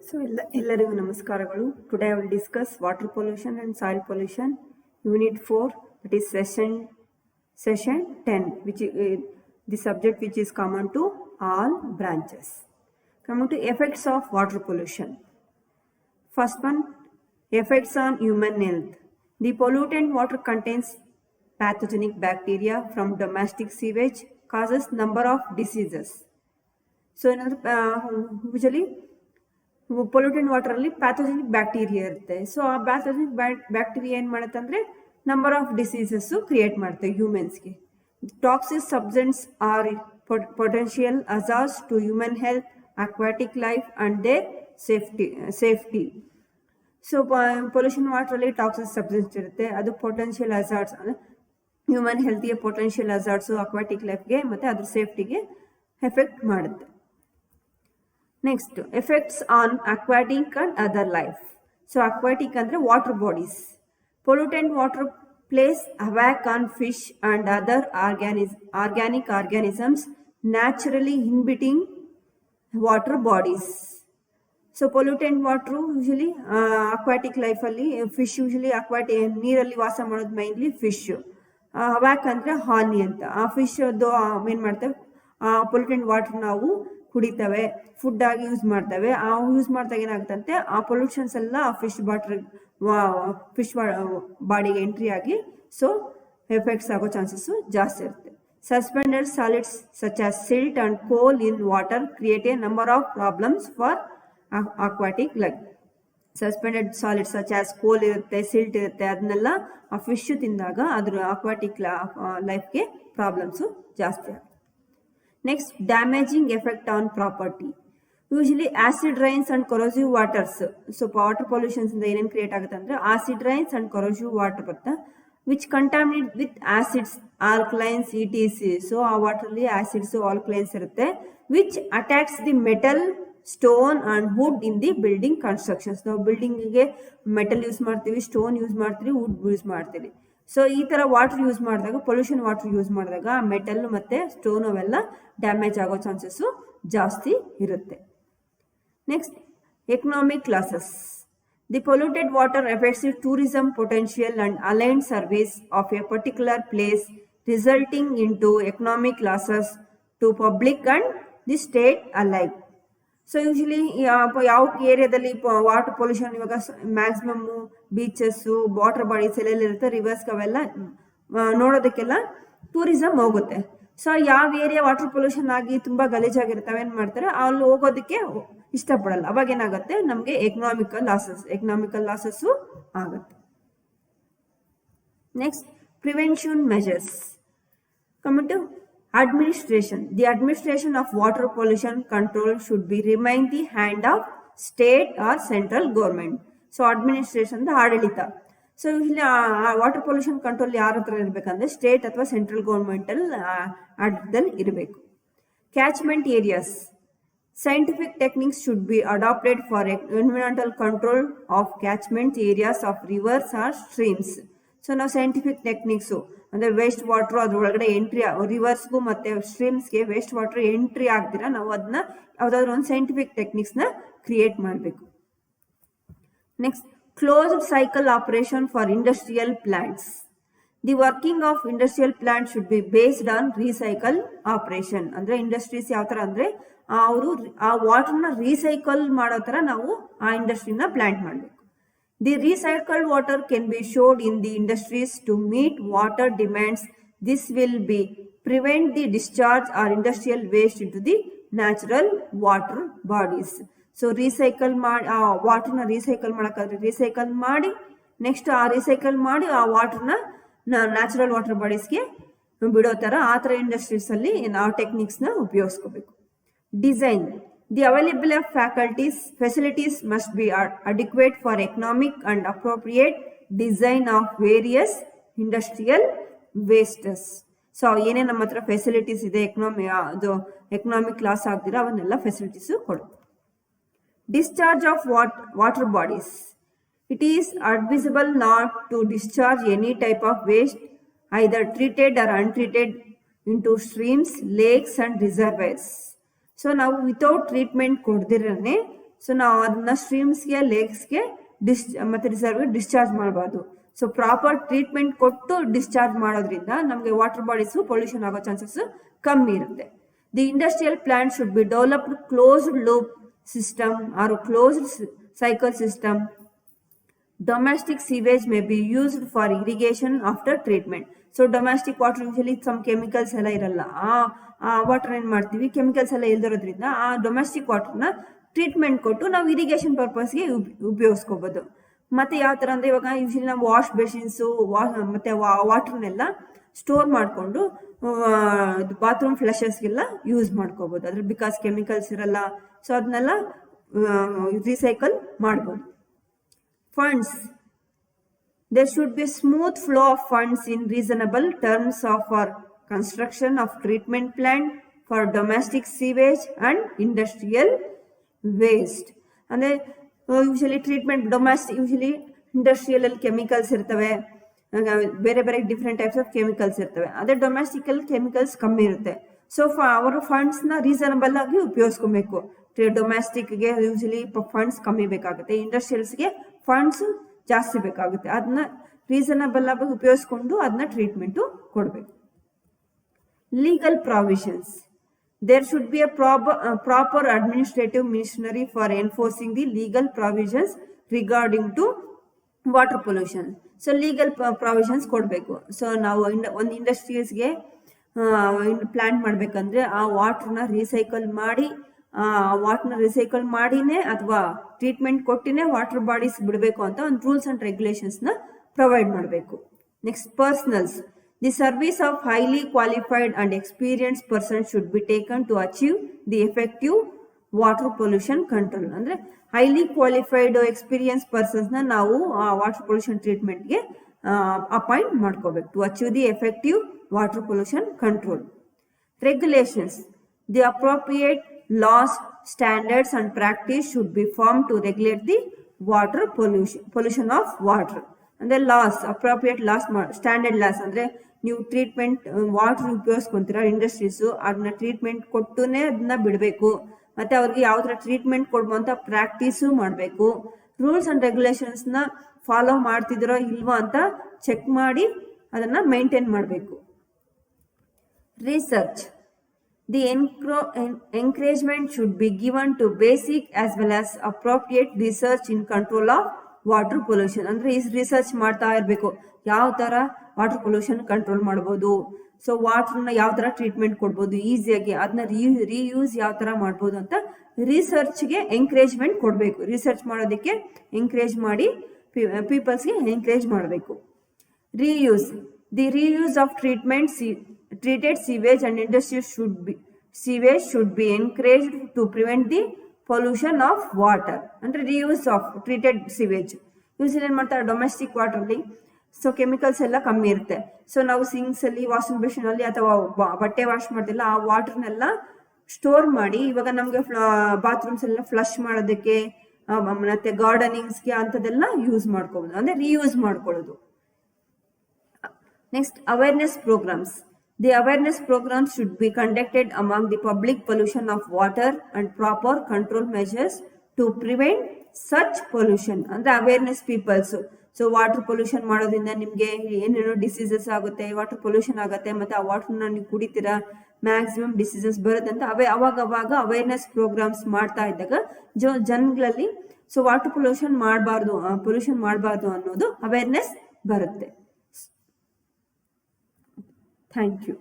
So, ಎಲ್ಲರಿಗೂ ನಮಸ್ಕಾರಗಳು. Today I will discuss water pollution and soil pollution, Unit 4, that is session 10, which is the subject which is common to all branches. Coming to effects of water pollution. First one, effects on human health. The pollutant water contains pathogenic bacteria from domestic sewage, causes number of diseases. So, usually pollutant ವಾಟರಲ್ಲಿ pathogenic bacteria ಇರುತ್ತೆ. So ಆ pathogenic bacteria ಏನು ಮಾಡುತ್ತೆ ಅಂದರೆ number of diseases create ಮಾಡುತ್ತೆ ಹ್ಯೂಮನ್ಸ್ಗೆ. Toxic substance are potential hazards to human health, aquatic life and their safety. So pollution ವಾಟರಲ್ಲಿ toxic substance ಇರುತ್ತೆ, ಅದು ಪೊಟೆನ್ಷಿಯಲ್ ಹಜಾರ್ಡ್ಸ್ ಅಂದರೆ ಹ್ಯೂಮನ್ ಹೆಲ್ತ್ಗೆ ಪೊಟೆನ್ಷಿಯಲ್ ಹಜಾರ್ಡ್ಸು, ಅಕ್ವಾಟಿಕ್ ಲೈಫ್ಗೆ ಮತ್ತು ಅದ್ರ ಸೇಫ್ಟಿಗೆ ಎಫೆಕ್ಟ್ ಮಾಡುತ್ತೆ. Next, effects on aquatic and other life. So aquatic ಅಂದ್ರೆ water bodies. Pollutant water plays havoc on fish and other organic organisms naturally inhabiting water bodies. So pollutant water usually aquatic life ಅಲ್ಲಿ fish usually aquatic ನೀರಲ್ಲಿ ವಾಸ ಮಾಡೋದು mainly fish. havoc ಅಂದ್ರೆ ಹಾನಿ ಅಂತ. ಆ fish ಅದು ಏನು ಮಾಡ್ತೇವೆ, ಆ ಪೊಲ್ಯೂಟೆಂಟ್ ವಾಟರ್ ನಾವು ಕುಡಿತವೆ, ಫುಡ್ ಆಗಿ ಯೂಸ್ ಮಾಡ್ತವೆ. ಆ ಯೂಸ್ ಮಾಡಿದಾಗ ಏನಾಗುತ್ತಂತೆ, ಆ ಪೊಲ್ಯೂಷನ್ಸ್ ಎಲ್ಲ ಆ ಫಿಶ್ ಬಾಡಿಗೆ ಎಂಟ್ರಿ ಆಗಿ ಸೊ ಎಫೆಕ್ಟ್ಸ್ ಆಗೋ ಚಾನ್ಸಸ್ ಜಾಸ್ತಿ ಇರುತ್ತೆ. Suspended solids such as silt and coal in water create a number of problems for aquatic life. Suspended solids such as coal ಇರುತ್ತೆ, ಸಿಲ್ಟ್ ಇರುತ್ತೆ, ಅದನ್ನೆಲ್ಲ ಆ ಫಿಶ್ ತಿಂದಾಗ ಅದ್ರ ಅಕ್ವಾಟಿಕ್ ಲೈಫ್ಗೆ ಪ್ರಾಬ್ಲಮ್ಸು ಜಾಸ್ತಿ ಆಗುತ್ತೆ. Next, damaging effect on property. Usually acid rains and corrosive waters. So water pollutions ಇಂದ ಏನೇನು ಕ್ರಿಯೇಟ್ ಆಗುತ್ತೆ ಅಂದ್ರೆ acid rains and corrosive water ಬರುತ್ತೆ, which contaminate with acids, alkalines, etc. So ಆ ವಾಟರ್ ಅಲ್ಲಿ acids, alkalines ಇರುತ್ತೆ, which attacks the metal, stone and wood in the building constructions. ನಾವು building ಗೆ ಮೆಟಲ್ ಯೂಸ್ ಮಾಡ್ತೀವಿ, ಸ್ಟೋನ್ ಯೂಸ್ ಮಾಡ್ತೀವಿ, wood use ಮಾಡ್ತೀವಿ. So ಈ ಥರ ವಾಟರ್ ಯೂಸ್ ಮಾಡಿದಾಗ, ಪೊಲ್ಯೂಷನ್ ವಾಟರ್ ಯೂಸ್ ಮಾಡಿದಾಗ ಮೆಟಲ್ ಮತ್ತು ಸ್ಟೋನ್ ಅವೆಲ್ಲ ಡ್ಯಾಮೇಜ್ ಆಗೋ ಚಾನ್ಸಸ್ಸು ಜಾಸ್ತಿ ಇರುತ್ತೆ. Next, economic losses. The polluted water effects the tourism potential and aligned service of a particular place, resulting in to economic losses to public and the state alike. So usually ಯಾವ ಏರಿಯಾದಲ್ಲಿ water pollution ಇವಾಗ maximum beaches, water bodies ಎಲ್ಲೆಲ್ಲ ಇರುತ್ತೆ, reverse ಅವೆಲ್ಲ ನೋಡೋದಕ್ಕೆಲ್ಲ tourism ಹೋಗುತ್ತೆ. So ಯಾವ area water pollution ಆಗಿ ತುಂಬ ಗಲೀಜಾಗಿರುತ್ತೆ ಏನು ಮಾಡ್ತಾರೆ, ಅಲ್ಲಿ ಹೋಗೋದಕ್ಕೆ ಇಷ್ಟಪಡಲ್ಲ. ಅವಾಗ ಏನಾಗುತ್ತೆ, ನಮಗೆ ಎಕನಾಮಿಕಲ್ ಲಾಸಸ್ಸು ಆಗುತ್ತೆ. Next, prevention measures. Coming to administration. The administration of water pollution control should be remain the hand of state or central government. So administration the ಆಡಳಿತ. ಸೊ ಇಲ್ಲಿ ವಾಟರ್ ಪೊಲ್ಯೂಷನ್ ಕಂಟ್ರೋಲ್ ಯಾರ ಹತ್ರ ಇರಬೇಕಂದ್ರೆ state ಅಥವಾ central government ಆಡಳಿತದಲ್ಲಿ ಇರಬೇಕು. Catchment areas. Scientific techniques should be adopted for environmental control of catchment areas of rivers or streams. So ನಾವು scientific techniques ಅಂದರೆ waste water ಅದ್ರ ಒಳಗಡೆ ಎಂಟ್ರಿ, ರಿವರ್ಸ್ಗೂ ಮತ್ತು ಸ್ಟ್ರೀಮ್ಸ್ಗೆ ವೇಸ್ಟ್ ವಾಟ್ರ್ ಎಂಟ್ರಿ ಆಗ್ದಿರ ನಾವು ಅದನ್ನ ಯಾವುದಾದ್ರೂ ಒಂದು ಸೈಂಟಿಫಿಕ್ ಟೆಕ್ನಿಕ್ಸ್ನ ಕ್ರಿಯೇಟ್ ಮಾಡಬೇಕು. Next, closed cycle operation for industrial plants. The working of industrial plant should B based on recycle operation. ಅಂದರೆ ಇಂಡಸ್ಟ್ರೀಸ್ ಯಾವ ಥರ ಅಂದರೆ ಅವರು ಆ ವಾಟರ್ನ ರೀಸೈಕಲ್ ಮಾಡೋ ಥರ ನಾವು ಆ ಇಂಡಸ್ಟ್ರಿನ ಪ್ಲಾಂಟ್ ಮಾಡಬೇಕು. The recycled water can be stored in the industries to meet water demands. This will be prevent the discharge or industrial waste into the natural water bodies. So recycle ಮಾಡಿ ಆ ವಾಟರ್ನ recycle ಮಾಡೋಕ್ಕಾದ್ರೆ recycle ಮಾಡಿ, next ಆ recycle ಮಾಡಿ ಆ ವಾಟರ್ನ natural water ಬಾಡೀಸ್ಗೆ ಬಿಡೋ ಥರ ಆ ಥರ ಇಂಡಸ್ಟ್ರೀಸಲ್ಲಿ ನಾವು ಟೆಕ್ನಿಕ್ಸ್ನ ಉಪಯೋಗಿಸ್ಕೋಬೇಕು. Design. The available facilities must be adequate for economic and appropriate design of various industrial wastes. So ಏನೇ ನಮ್ಮ ಹತ್ರ ಫೆಸಿಲಿಟೀಸ್ ಇದೆ, ಎಕನಾಮಿಕ್ ಲಾಸ್ ಆಗ್ದಿರ ಅವನ್ನೆಲ್ಲ ಫೆಸಿಲಿಟೀಸು ಕೊಡು. Discharge of water bodies. It is admissible not to discharge any type of waste either treated or untreated into streams, lakes and reservoirs. So ನಾವು without treatment ಕೊಡ್ದಿರೇ so ನಾವು ಅದನ್ನ ಸ್ಟ್ರೀಮ್ಸ್ಗೆ ಲೇಕ್ಸ್ಗೆ ಮತ್ತೆ ರಿಸರ್ವ್ಗೆ ಡಿಸ್ಚಾರ್ಜ್ ಮಾಡಬಾರ್ದು. ಸೊ ಪ್ರಾಪರ್ ಟ್ರೀಟ್ಮೆಂಟ್ ಕೊಟ್ಟು ಡಿಸ್ಚಾರ್ಜ್ ಮಾಡೋದ್ರಿಂದ ನಮಗೆ ವಾಟರ್ ಬಾಡೀಸು ಪೊಲ್ಯೂಷನ್ ಆಗೋ ಚಾನ್ಸಸ್ ಕಮ್ಮಿ ಇರುತ್ತೆ. The industrial plant should be developed closed loop system or closed cycle system. Domestic sewage may be used for irrigation after treatment. So domestic water usually some chemicals ಎಲ್ಲ ಇರಲ್ಲ, ಆ water ಏನ್ ಮಾಡ್ತೀವಿ, chemicals ಎಲ್ಲ ಇಲ್ದಿರೋದ್ರಿಂದ ಆ domestic ವಾಟರ್ನ treatment ಕೊಟ್ಟು ನಾವು irrigation ಪರ್ಪಸ್ಗೆ ಉಪಯೋಗಿಸ್ಕೋಬಹುದು. ಮತ್ತೆ ಯಾವ ತರ ಅಂದ್ರೆ ಇವಾಗ ಯೂಶಲಿ ನಾವು ವಾಶ್ ಬೇಸಿನ್ಸು ಮತ್ತೆ ವಾಟರ್ನೆಲ್ಲ ಸ್ಟೋರ್ ಮಾಡಿಕೊಂಡು ಬಾತ್ರೂಮ್ ಫ್ಲಶಸ್ಗೆಲ್ಲ ಯೂಸ್ ಮಾಡ್ಕೋಬಹುದು. ಅದ್ರ ಬಿಕಾಸ್ ಕೆಮಿಕಲ್ಸ್ ಇರಲ್ಲ, ಸೊ ಅದನ್ನೆಲ್ಲ recycle ಮಾಡಬಹುದು. Funds. There should be a smooth flow of funds in reasonable terms for construction of treatment plant for domestic sewage and industrial waste. ಅಂದ್ರೆ usually treatment usually industrial ಅಲ್ಲಿ chemicals ಇರ್ತವೆ, ಬೇರೆ ಬೇರೆ different types of chemicals ಇರ್ತವೆ. ಅದೇ domestic ಅಲ್ಲಿ chemicals ಕಮ್ಮಿ ಇರುತ್ತೆ. ಸೊ ಅವರ ಫಂಡ್ಸ್ ನ ರೀಸನಬಲ್ ಆಗಿ ಉಪಯೋಗಿಸ್ಕೊಬೇಕು. ಡೊಮೆಸ್ಟಿಕ್ಗೆ ಯೂಶಲಿ ಫಂಡ್ಸ್ ಕಮ್ಮಿ ಬೇಕಾಗುತ್ತೆ, ಇಂಡಸ್ಟ್ರಿಯಲ್ಸ್ಗೆ ಫಂಡ್ಸ್ ಜಾಸ್ತಿ ಬೇಕಾಗುತ್ತೆ. ಅದನ್ನ ರೀಸನಬಲ್ ಆಗಿ ಉಪಯೋಗಿಸ್ಕೊಂಡು ಅದನ್ನ ಟ್ರೀಟ್ಮೆಂಟ್ ಕೊಡಬೇಕು. Legal provisions. There should be a proper administrative machinery for enforcing the legal provisions regarding to water pollution. So legal provisions ಕೊಡಬೇಕು. ಸೊ ನಾವು ಒಂದು ಇಂಡಸ್ಟ್ರೀಸ್ಗೆ ಪ್ಲಾಂಟ್ ಮಾಡ್ಬೇಕಂದ್ರೆ ಆ ವಾಟರ್ನ ರಿಸೈಕಲ್ ಮಾಡಿನೇ ಅಥವಾ ಟ್ರೀಟ್ಮೆಂಟ್ ಕೊಟ್ಟಿನೇ ವಾಟರ್ ಬಾಡೀಸ್ ಬಿಡಬೇಕು ಅಂತ ಒಂದು ರೂಲ್ಸ್ ಅಂಡ್ ರೆಗ್ಯುಲೇಷನ್ಸ್ ನ ಪ್ರೊವೈಡ್ ಮಾಡಬೇಕು. Next personnels. The service of highly qualified and experience person should be taken to achieve the effective water pollution control. ಅಂದ್ರೆ ಹೈಲಿ ಕ್ವಾಲಿಫೈಡ್ ಎಕ್ಸ್ಪೀರಿಯನ್ಸ್ ಪರ್ಸನ್ಸ್ ನ ನಾವು water pollution ಟ್ರೀಟ್ಮೆಂಟ್ಗೆ appoint ಮಾಡ್ಕೋಬೇಕು to achieve the effective water pollution control. Regulations. The appropriate laws, standards and practice should be formed to regulate the water pollution of water. And the laws, appropriate laws, standard laws ಅಂದ್ರೆ ನೀವು treatment water ಉಪಯೋಗಿಸ್ಕೊಂತೀರಾ industries, ಅದನ್ನ treatment ಕೊಟ್ಟುನೇ ಅದನ್ನ ಬಿಡಬೇಕು. ಮತ್ತೆ ಅವ್ರಿಗೆ ಯಾವ ತರ treatment ಕೊಡುವಂತ ಪ್ರಾಕ್ಟೀಸು ಮಾಡಬೇಕು. ರೂಲ್ಸ್ ಅಂಡ್ ರೆಗ್ಯುಲೇಷನ್ಸ್ ನ ಫಾಲೋ ಮಾಡ್ತಿದ್ರೋ ಇಲ್ವಾ ಅಂತ ಚೆಕ್ ಮಾಡಿ ಅದನ್ನ ಮೇಂಟೈನ್ ಮಾಡಬೇಕು. Research. The encouragement should be given to basic as well as appropriate research in control of water pollution. ಅಂದ್ರೆ ಈ ರಿಸರ್ಚ್ ಮಾಡ್ತಾ ಇರಬೇಕು, ಯಾವ ತರ ವಾಟರ್ ಪೊಲ್ಯೂಷನ್ ಕಂಟ್ರೋಲ್ ಮಾಡಬಹುದು, ಸೊ ವಾಟರ್ನ ಯಾವ ತರ ಟ್ರೀಟ್ಮೆಂಟ್ ಕೊಡ್ಬೋದು ಈಸಿಯಾಗಿ, ಅದನ್ನ ರೀಯೂಸ್ ಯಾವ ತರ ಮಾಡ್ಬೋದು ಅಂತ ರಿಸರ್ಚ್ಗೆ ಎಂಕರೇಜ್ಮೆಂಟ್ ಕೊಡಬೇಕು. ರಿಸರ್ಚ್ ಮಾಡೋದಕ್ಕೆ ಎಂಕರೇಜ್ ಮಾಡಿ ಪೀಪಲ್ಸ್ಗೆ ಎಂಕರೇಜ್ ಮಾಡಬೇಕು. Reuse. The reuse of treated sewage and industrial sewage should be encouraged to prevent the pollution of water. ಅಂದ್ರೆ reuse of treated sewage. Usually ಏನ್ ಮಾಡ್ತಾರೆ ಡೊಮೆಸ್ಟಿಕ್ ವಾಟರ್ ಅಲ್ಲಿ ಸೊ ಕೆಮಿಕಲ್ಸ್ ಎಲ್ಲ ಕಮ್ಮಿ ಇರುತ್ತೆ. ಸೊ ನಾವು ಸಿಂಕ್ಸ್ ಅಲ್ಲಿ, ವಾಷಿಂಗ್ ಮೆಷಿನ್ ಅಲ್ಲಿ ಅಥವಾ ಬಟ್ಟೆ ವಾಶ್ ಮಾಡ್ತಿಲ್ಲ ಆ ವಾಟರ್ನೆಲ್ಲ ಸ್ಟೋರ್ ಮಾಡಿ ಇವಾಗ ನಮ್ಗೆ ಬಾತ್ರೂಮ್ಸ್ ಎಲ್ಲ ಫ್ಲಶ್ ಮಾಡೋದಕ್ಕೆ ಮತ್ತೆ ಗಾರ್ಡನಿಂಗ್ಸ್ಗೆ ಅಂತದೆಲ್ಲ ಯೂಸ್ ಮಾಡ್ಕೋಬಹುದು, ಅಂದ್ರೆ ರೀಯೂಸ್ ಮಾಡ್ಕೊಳ್ಳೋದು. Next awareness programmes. The awareness programs should be conducted among the public pollution of water and proper control measures to prevent such pollution. ಅಂದ್ರೆ awareness peoples. So water pollution ಮಾಡೋದ್ರಿಂದ ನಿಮ್ಗೆ ಏನೇನೋ diseases ಆಗುತ್ತೆ, water pollution ಆಗುತ್ತೆ, ಮತ್ತೆ ಆ ವಾಟರ್ನ ನೀವು ಕುಡಿತೀರಾ ಮ್ಯಾಕ್ಸಿಮಮ್ ಡಿಸೀಸಸ್ ಬರುತ್ತೆ ಅಂತ ಅವಾಗ ಅವೇರ್ನೆಸ್ ಪ್ರೋಗ್ರಾಮ್ಸ್ ಮಾಡ್ತಾ ಇದ್ದಾಗ ಜನಗಳಲ್ಲಿ ಸೊ ವಾಟರ್ ಪೊಲ್ಯೂಷನ್ ಮಾಡಬಾರ್ದು ಅನ್ನೋದು ಅವೇರ್ನೆಸ್ ಬರುತ್ತೆ. Thank you.